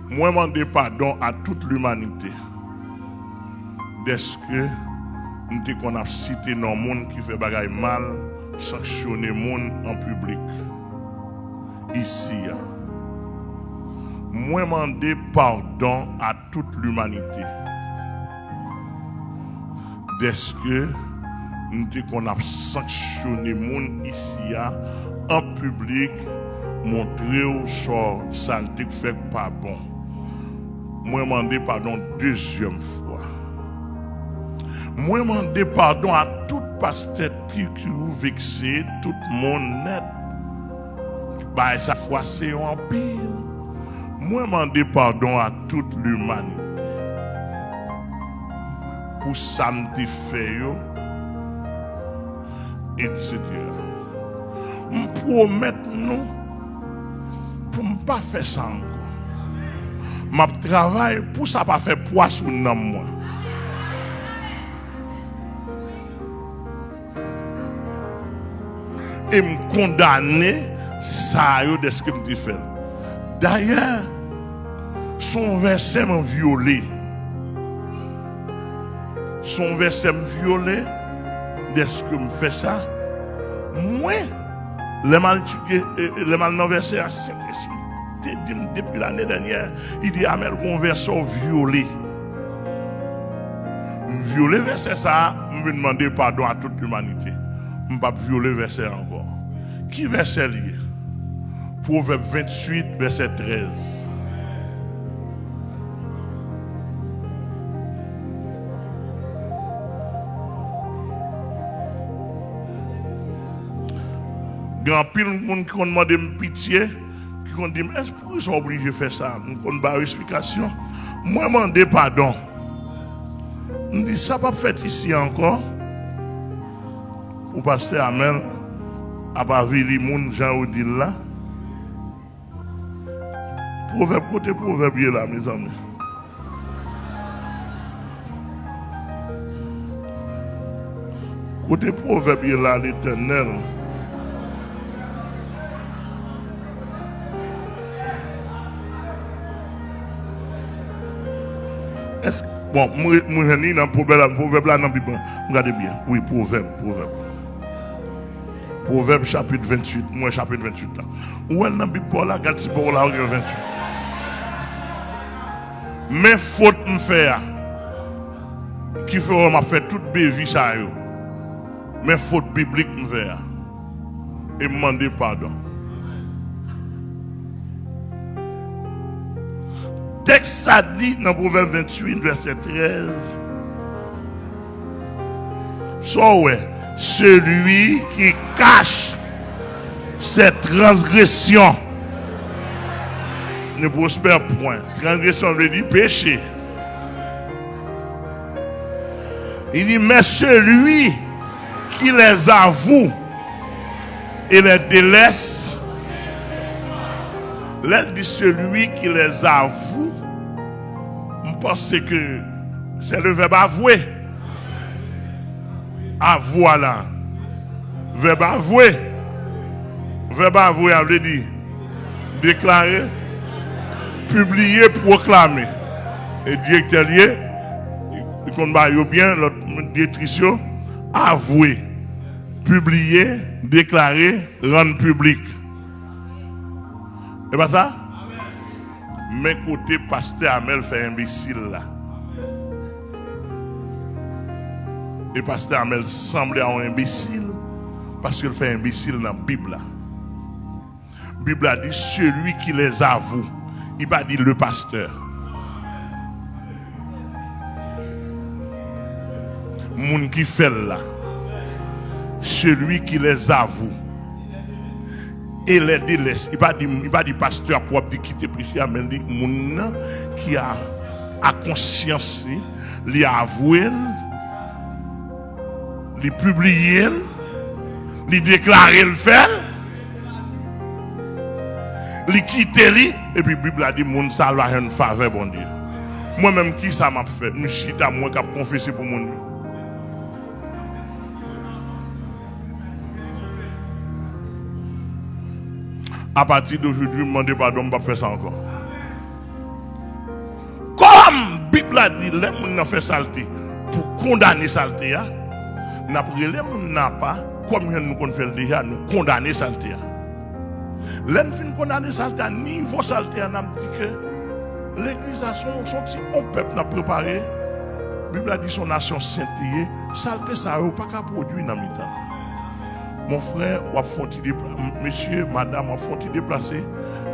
Moi, demander pardon à toute l'humanité. Est-ce que nous qu'on a cité dans le monde qui fait bagaille mal, sanctionner le monde en public? Ici, moi, demander pardon à toute l'humanité. Est-ce que nous qu'on a sanctionné le monde ici en public, montrer au sort saleté qui fait pas bon? Moi, demander pardon deuxième fois. Moi, demander pardon à tout pasteur qui vous vexé, tout le monde net. Bah, ça fois c'est en pire. Moi, demander pardon à toute l'humanité. Pour ça me fait, etc. Je promets nous pour ne pas faire ça encore. Je travaille pour ça pas faire poisson dans moi. Et me condamner ça de ce que me fait. D'ailleurs, son verset m'a violé. Son verset m'a violé de ce que me fait ça. Moi, le mal dans verset à 5 depuis l'année dernière, il dit Amel qu'on verset violé. Violer verset ça, je vais demander pardon à toute l'humanité. Je ne vais pas violer verset encore. Qui verset lié? Proverbe 28, verset 13. Grand pile de monde qui ont demandé pitié, qui ont dit est-ce que ils sont obligés de faire ça? Nous avons une explication. Moi, je demande pardon. Je dis ça pas fait ici encore. Pour pasteur Amel, à part Vili Moun, Jean Odile là. Proverbe, côté proverbe là, mes amis. Côté proverbe là, l'Éternel. Est-ce bon, moi j'ai dans proverbe là dans la Bible. Regardez bien. Oui, proverbe. Proverbe chapitre 28, moi chapitre 28 là. Où est dans la Bible là, regarde si pour là 28. Mais faute me faire qui fait m'a fait toute bévie ça yo. Mais faute biblique me faire et me demander pardon. Texte ça dit dans Proverbe 28 verset 13. So ouais, celui qui cache ses transgressions ne prospère point. Transgression veut dire péché. Il dit mais celui qui les avoue et les délaisse, là dit celui qui les avoue, je pense que c'est le verbe avouer. Voilà. Verbe avouer. Verbe avouer, ça veut dire déclarer, publier, proclamer. Et directeur lié, il compte bien notre détrition, avouer, publier, déclarer, rendre public. Et pas ça? Mais côté pasteur Amel fait imbécile là. Et pasteur Amel semblait un imbécile parce qu'il fait imbécile dans la Bible. La Bible a dit celui qui les avoue. Il va dire le pasteur. Moun qui fait là. Celui qui les avoue. Et les délaisse. Il va dire pasteur propre qui quitte péché, mais il dit moun qui a conscience, il a avoué, il publié, il déclaré le fait, il quitte lui, et puis la Bible a dit moun ça va une faveur bon Dieu. Moi-même qui ça m'a fait, je suis à moi qui a confessé pour mon Dieu. À partir d'aujourd'hui, je me demande pardon, je ne vais pas faire ça encore. Bible a dit les gens fait saleté pour condamner saleté. N'a pas les gens n'a pas comme nous qu'on fait déjà nous condamner saleté. Les fin condamner saleté à niveau saleté n'a dit que l'église a son peuple n'a préparé. La Bible a dit son nation sainte liée, saleté ça pas qu'à produire dans mi-temps. Mon frère, on faut monsieur, madame, on faut déplacer,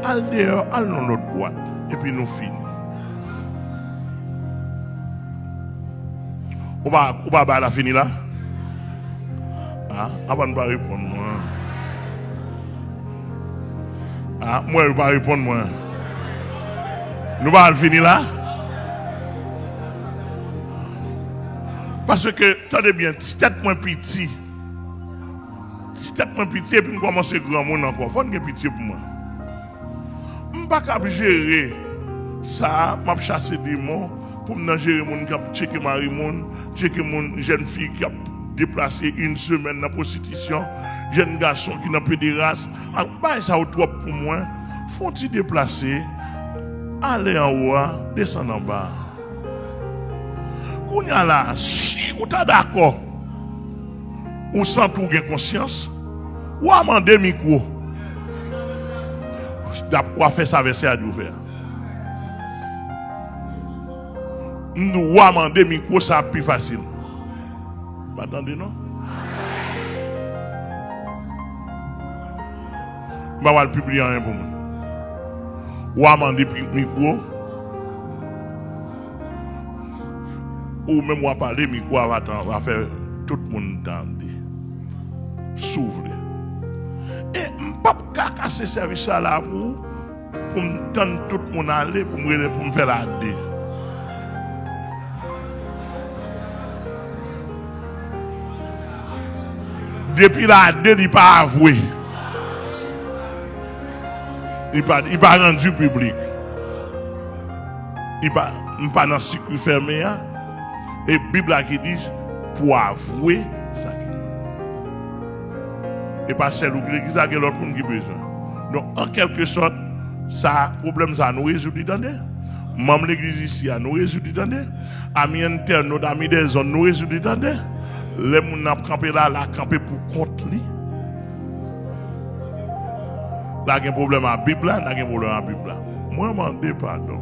al dehors, al dans l'autre boîte, et puis nous finissons. On va la finir là? Ah, avant de pas répondre, moi. Ah, moi, je ne vais pas répondre, moi. Nous allons finir là? Parce que, attendez bien, si tête moins petit, et puis je commence à grand monde encore, il faut que pitié pour moi. Je ne peux pas gérer ça, je vais chasser des mots pour me gérer mon cap, checker mari, checker mon jeune fille qui a déplacé une semaine dans la prostitution, jeune garçon qui n'a pas de race. Ça au trop pour moi. Faut-il déplacer, aller en haut, descendre en bas. Qu'on y a là, si vous êtes d'accord, ou sans tout gain conscience, ou amender micro. D'après faire ça verset à faire. Nous amender micro ça plus facile. Vous attendez non? Je vais publier rien pour moi. Ou amender micro. Ou même on va parler micro va faire tout le monde entendre. S'ouvre. Et je ne peux pas casser ce service là pour me tendre tout le monde aller pour me faire la dé. Depuis la dé, il n'est pas avoué. Il n'est pas rendu public. Il n'est pas dans le cycle fermé. Et la Bible qui dit pour avouer ça. Et pas celle où l'église a l'autre monde qui a besoin. Donc, en quelque sorte, ça, problème, ça nous résout, même l'église ici, nous résout, amis internes, amis des zones, nous résout, les gens qui ont campé là, campé pour contre lui. Là, il y a un problème à la Bible, là, il y a un problème à la Bible. Moi, je m'en dis pardon.